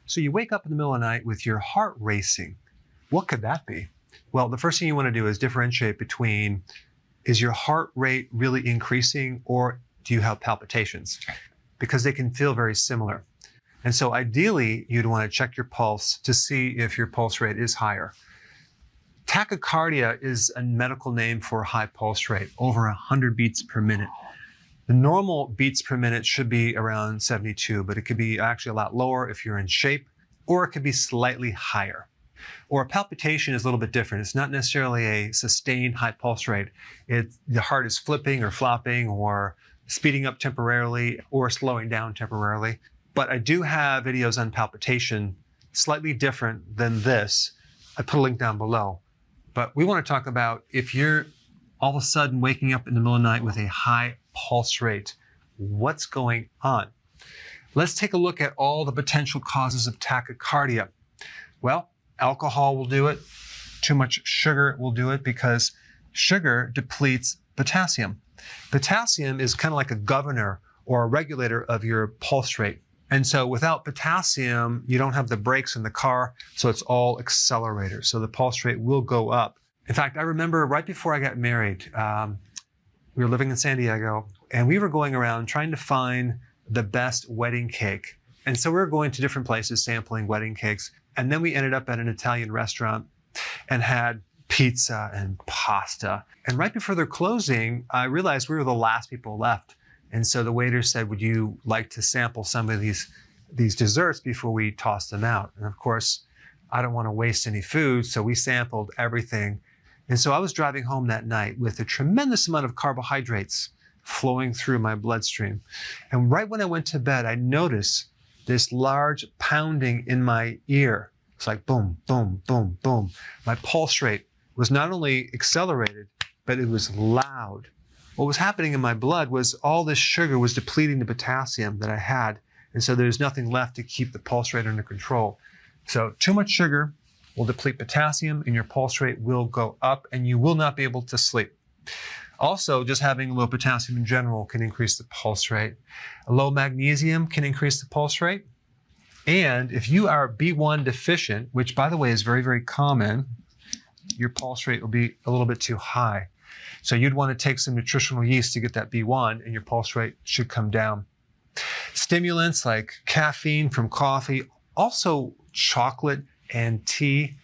So you wake up in the middle of the night with your heart racing. What could that be? Well, the first thing you want to do is differentiate between, is your heart rate really increasing or do you have palpitations? Because they can feel very similar. And so ideally, you'd want to check your pulse to see if your pulse rate is higher. Tachycardia is a medical name for high pulse rate, over 100 beats per minute. The normal beats per minute should be around 72, but it could be actually a lot lower if you're in shape, or it could be slightly higher. Or a palpitation is a little bit different. It's not necessarily a sustained high pulse rate. The heart is flipping or flopping or speeding up temporarily or slowing down temporarily. But I do have videos on palpitation, slightly different than this. I put a link down below. But we want to talk about if you're all of a sudden waking up in the middle of the night with a high pulse rate, what's going on? Let's take a look at all the potential causes of tachycardia. Well, alcohol will do it. Too much sugar will do it because sugar depletes potassium. Potassium is kind of like a governor or a regulator of your pulse rate. And so without potassium, you don't have the brakes in the car, so it's all accelerator. So the pulse rate will go up. In fact, I remember right before I got married, we were living in San Diego, and we were going around trying to find the best wedding cake. And so we were going to different places sampling wedding cakes. And then we ended up at an Italian restaurant and had pizza and pasta. And right before their closing, I realized we were the last people left. And so the waiter said, would you like to sample some of these desserts before we toss them out? And of course, I don't want to waste any food, so we sampled everything. And so I was driving home that night with a tremendous amount of carbohydrates flowing through my bloodstream. And right when I went to bed, I noticed this large pounding in my ear. It's like boom, boom, boom, boom. My pulse rate was not only accelerated, but it was loud. What was happening in my blood was all this sugar was depleting the potassium that I had. And so there's nothing left to keep the pulse rate under control. So too much sugar will deplete potassium and your pulse rate will go up and you will not be able to sleep. Also, just having low potassium in general can increase the pulse rate. A low magnesium can increase the pulse rate. And if you are B1 deficient, which by the way is very, very common, your pulse rate will be a little bit too high. So you'd want to take some nutritional yeast to get that B1 and your pulse rate should come down. Stimulants like caffeine from coffee, also chocolate and tea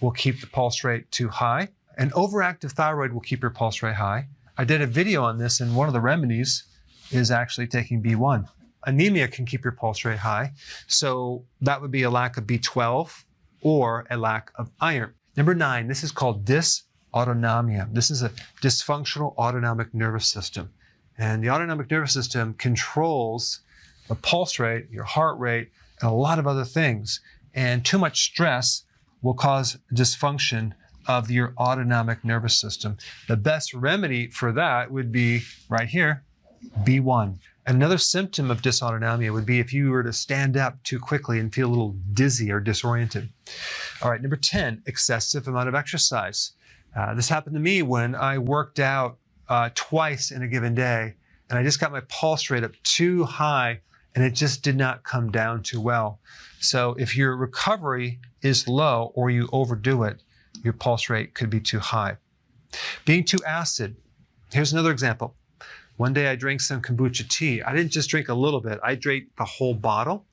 will keep the pulse rate too high. An overactive thyroid will keep your pulse rate high. I did a video on this and one of the remedies is actually taking B1. Anemia can keep your pulse rate high. So that would be a lack of B12 or a lack of iron. Number 9, this is called dysautonomia. This is a dysfunctional autonomic nervous system. And the autonomic nervous system controls the pulse rate, your heart rate, and a lot of other things. And too much stress will cause dysfunction of your autonomic nervous system. The best remedy for that would be right here, B1. And another symptom of dysautonomia would be if you were to stand up too quickly and feel a little dizzy or disoriented. All right, number 10, excessive amount of exercise. This happened to me when I worked out twice in a given day, and I just got my pulse rate up too high, and it just did not come down too well. So if your recovery is low or you overdo it, your pulse rate could be too high. Being too acid. Here's another example. One day I drank some kombucha tea. I didn't just drink a little bit. I drank the whole bottle,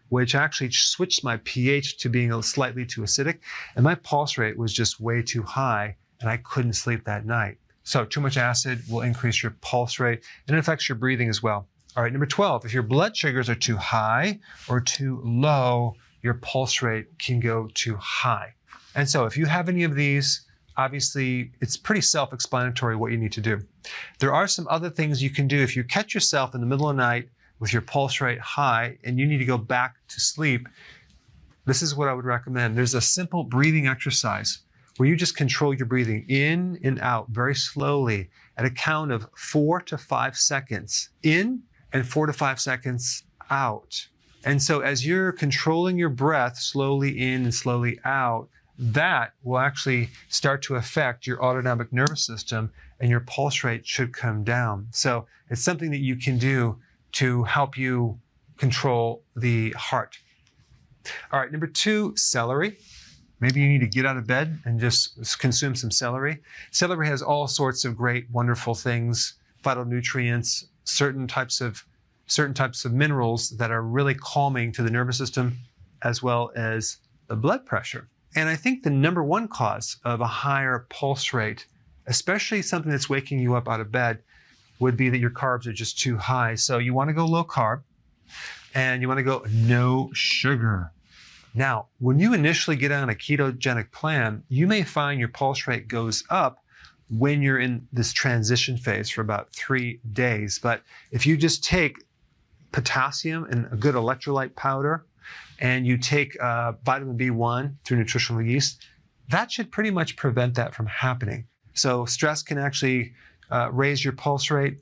which actually switched my pH to being slightly too acidic. And my pulse rate was just way too high, and I couldn't sleep that night. So too much acid will increase your pulse rate, and it affects your breathing as well. All right, number 12, if your blood sugars are too high or too low, your pulse rate can go too high. And so if you have any of these, obviously it's pretty self-explanatory what you need to do. There are some other things you can do if you catch yourself in the middle of the night with your pulse rate high and you need to go back to sleep. This is what I would recommend. There's a simple breathing exercise where you just control your breathing in and out very slowly at a count of 4 to 5 seconds in and 4 to 5 seconds out. And so as you're controlling your breath slowly in and slowly out, that will actually start to affect your autonomic nervous system and your pulse rate should come down. So it's something that you can do to help you control the heart. All right, number 2, celery. Maybe you need to get out of bed and just consume some celery. Celery has all sorts of great, wonderful things, phytonutrients, certain types of minerals that are really calming to the nervous system, as well as the blood pressure. And I think the number 1 cause of a higher pulse rate, especially something that's waking you up out of bed, would be that your carbs are just too high. So you want to go low carb, and you want to go no sugar. Now, when you initially get on a ketogenic plan, you may find your pulse rate goes up when you're in this transition phase for about 3 days. But if you just take potassium and a good electrolyte powder, and you take vitamin B1 through nutritional yeast, that should pretty much prevent that from happening. So stress can actually raise your pulse rate.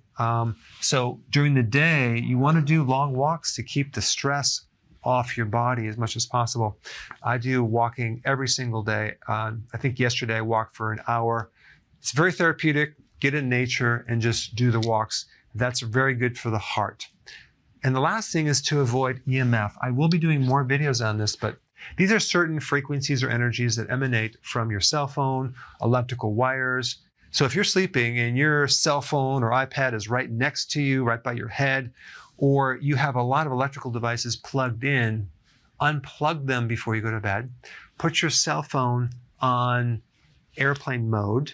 So during the day, you want to do long walks to keep the stress off your body as much as possible. I do walking every single day. I think yesterday I walked for an hour. It's very therapeutic. Get in nature and just do the walks. That's very good for the heart. And the last thing is to avoid EMF. I will be doing more videos on this, but these are certain frequencies or energies that emanate from your cell phone, electrical wires. So if you're sleeping and your cell phone or iPad is right next to you, right by your head, or you have a lot of electrical devices plugged in, unplug them before you go to bed. Put your cell phone on airplane mode,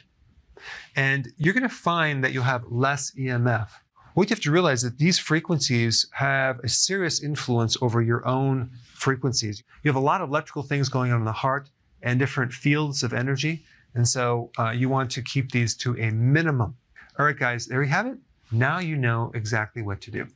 and you're going to find that you'll have less EMF. What you have to realize is that these frequencies have a serious influence over your own frequencies. You have a lot of electrical things going on in the heart and different fields of energy, and so you want to keep these to a minimum. All right, guys, there you have it. Now you know exactly what to do.